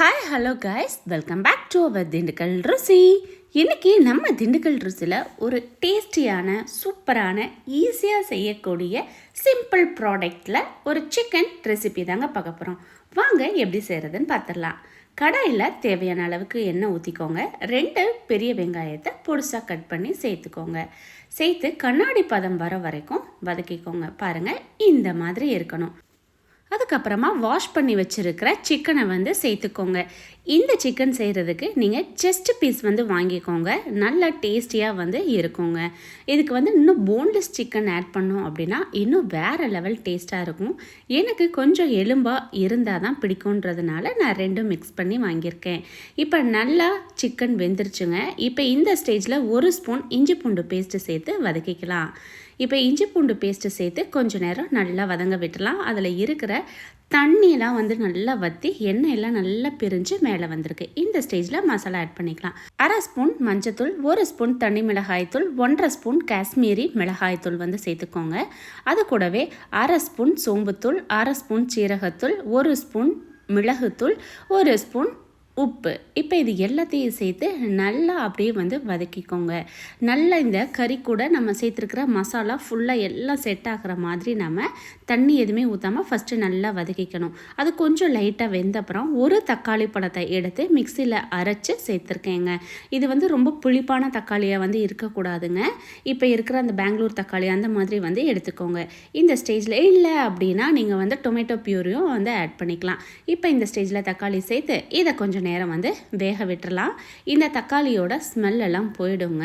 Hi hello guys, welcome back to our Dindigul Ruchi. இன்றைக்கி நம்ம திண்டுக்கல் ருசியில் ஒரு டேஸ்டியான சூப்பரான ஈஸியாக செய்யக்கூடிய சிம்பிள் ப்ராடக்டில் ஒரு சிக்கன் ரெசிபி தாங்க பார்க்க போகிறோம். வாங்க எப்படி செய்கிறதுன்னு பார்த்துடலாம். கடாயில் தேவையான அளவுக்கு எண்ணெய் ஊற்றிக்கோங்க. 2 பெரிய வெங்காயத்தை பொடிசாக கட் பண்ணி சேர்த்துக்கோங்க. சேர்த்து கண்ணாடி பதம் வர வரைக்கும் வதக்கிக்கோங்க. பாருங்கள், இந்த மாதிரி இருக்கணும். அதுக்கப்புறமா வாஷ் பண்ணி வச்சுருக்கிற சிக்கனை சேர்த்துக்கோங்க. இந்த சிக்கன் செய்கிறதுக்கு நீங்கள் செஸ்ட் பீஸ் வாங்கிக்கோங்க. நல்ல டேஸ்டியாக இருக்குங்க. இதுக்கு இன்னும் போன்லெஸ் சிக்கன் ஆட் பண்ணோம் அப்படின்னா இன்னும் வேறு லெவல் டேஸ்ட்டாக இருக்கும். எனக்கு கொஞ்சம் எலும்பாக இருந்தால் தான் பிடிக்குன்றதுனால நான் 2 மிக்ஸ் பண்ணி வாங்கியிருக்கேன். இப்போ நல்லா சிக்கன் வெந்துருச்சுங்க. இப்போ இந்த ஸ்டேஜில் 1 ஸ்பூன் இஞ்சி பூண்டு பேஸ்ட்டு சேர்த்து வதக்கிக்கலாம். இப்போ இஞ்சி பூண்டு பேஸ்ட்டு சேர்த்து கொஞ்சம் நேரம் நல்லா வதங்க விட்டுலாம். அதில் இருக்கிற தண்ணியெல்லாம் நல்லா வற்றி எண்ணெயெல்லாம் நல்லா பிரிஞ்சு மேலே வந்திருக்கு. இந்த ஸ்டேஜில் மசாலா ஆட் பண்ணிக்கலாம். 1/2 ஸ்பூன் மஞ்சத்தூள், 1 ஸ்பூன் தனி மிளகாய்த்தூள், 1/2 ஸ்பூன் காஷ்மீரி மிளகாய்த்தூள் சேர்த்துக்கோங்க. அது கூடவே 1/2 ஸ்பூன் சோம்புத்தூள், 1/2 ஸ்பூன் சீரகத்தூள், 1 ஸ்பூன் மிளகுத்தூள், 1 ஸ்பூன் உப்பு. இப்போ இது எல்லாத்தையும் சேர்த்து நல்லா அப்படியே வதக்கிக்கோங்க. நல்லா இந்த கறி கூட நம்ம சேர்த்துருக்கிற மசாலா ஃபுல்லாக எல்லாம் செட் ஆகிற மாதிரி நம்ம தண்ணி எதுவுமே ஊற்றாமல் ஃபஸ்ட்டு நல்லா வதக்கிக்கணும். அது கொஞ்சம் லைட்டாக வெந்தப்புறம் 1 தக்காளி பழத்தை எடுத்து மிக்சியில் அரைச்சி சேர்த்துருக்கேங்க. இது ரொம்ப புளிப்பான தக்காளியாக இருக்கக்கூடாதுங்க. இப்போ இருக்கிற அந்த பெங்களூர் தக்காளி அந்த மாதிரி எடுத்துக்கோங்க. இந்த ஸ்டேஜில் இல்லை அப்படின்னா நீங்கள் டொமேட்டோ பியூரியும் ஆட் பண்ணிக்கலாம். இப்போ இந்த ஸ்டேஜில் தக்காளி சேர்த்து இதை கொஞ்சம் நேரம் வேக விட்டுறலாம். இந்த தக்காளியோட ஸ்மெல் எல்லாம் போயிடுங்க.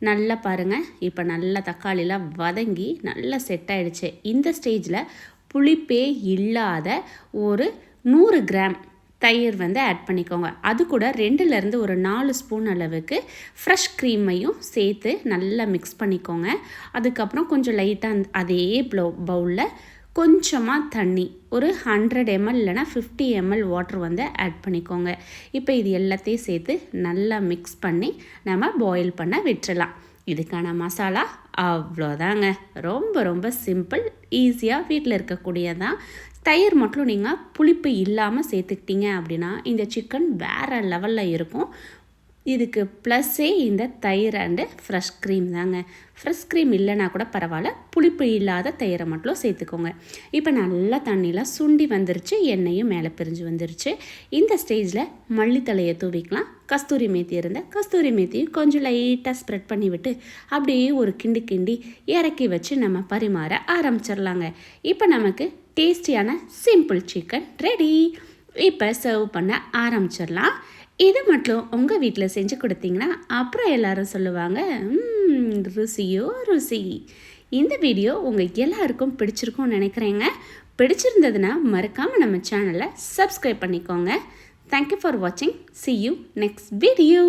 நல்லா பாருங்கள், இப்போ நல்லா தக்காளிலாம் வதங்கி நல்லா செட் ஆகிடுச்சு. இந்த ஸ்டேஜில் புளிப்பே இல்லாத ஒரு 100 கிராம் தயிர் ஆட் பண்ணிக்கோங்க. அது கூட 2லேருந்து ஒரு 4 ஸ்பூன் அளவுக்கு ஃப்ரெஷ் க்ரீமையும் சேர்த்து நல்லா மிக்ஸ் பண்ணிக்கோங்க. அதுக்கப்புறம் கொஞ்சம் லைட்டாக அதே பவுலில் கொஞ்சமாக தண்ணி, ஒரு 100 ml இல்லைனா 50 ml வாட்டர் ஆட் பண்ணிக்கோங்க. இப்போ இது எல்லாத்தையும் சேர்த்து நல்லா மிக்ஸ் பண்ணி நம்ம பாயில் பண்ண விட்டுறலாம். இதுக்கான மசாலா அவ்வளோதாங்க. ரொம்ப ரொம்ப சிம்பிள், ஈஸியாக வீட்டில் இருக்கக்கூடியதான். தயிர் மட்டும் நீங்கள் புளிப்பு இல்லாமல் சேர்த்துக்கிட்டீங்க அப்படின்னா இந்த சிக்கன் வேறு லெவலில் இருக்கும். இதுக்கு ப்ளஸ்ஸே இந்த தயிர் அண்டு ஃப்ரெஷ் க்ரீம் தாங்க. ஃப்ரெஷ் க்ரீம் இல்லைனா கூட பரவாயில்ல, புளிப்பு இல்லாத தயிரை மட்டும் சேர்த்துக்கோங்க. இப்போ நல்லா தண்ணியில் சுண்டி வந்துருச்சு, எண்ணெயும் மேலே பிரிஞ்சு வந்துருச்சு. இந்த ஸ்டேஜில் மல்லித்தலையை தூவிக்கலாம். கஸ்தூரி மேத்தி இருந்தால் கஸ்தூரி மேத்தியும் கொஞ்சம் லைட்டாக ஸ்ப்ரெட் பண்ணி விட்டு அப்படியே ஒரு கிண்டி இறக்கி வச்சு நம்ம பரிமாற ஆரம்பிச்சிடலாங்க. இப்போ நமக்கு டேஸ்டியான சிம்பிள் சிக்கன் ரெடி. இப்போ சர்வ் பண்ண ஆரம்பிச்சிடலாம். இதை மட்டும் உங்கள் வீட்டில் செஞ்சு கொடுத்தீங்கன்னா அப்புறம் எல்லாரும் சொல்லுவாங்க, ருசியோ ருசி. இந்த வீடியோ உங்கள் எல்லாருக்கும் பிடிச்சிருக்கும்னு நினைக்கிறேங்க. பிடிச்சிருந்ததுன்னா மறக்காமல் நம்ம சேனலை சப்ஸ்கிரைப் பண்ணிக்கோங்க. தேங்க்யூ ஃபார் வாட்சிங். See you next video.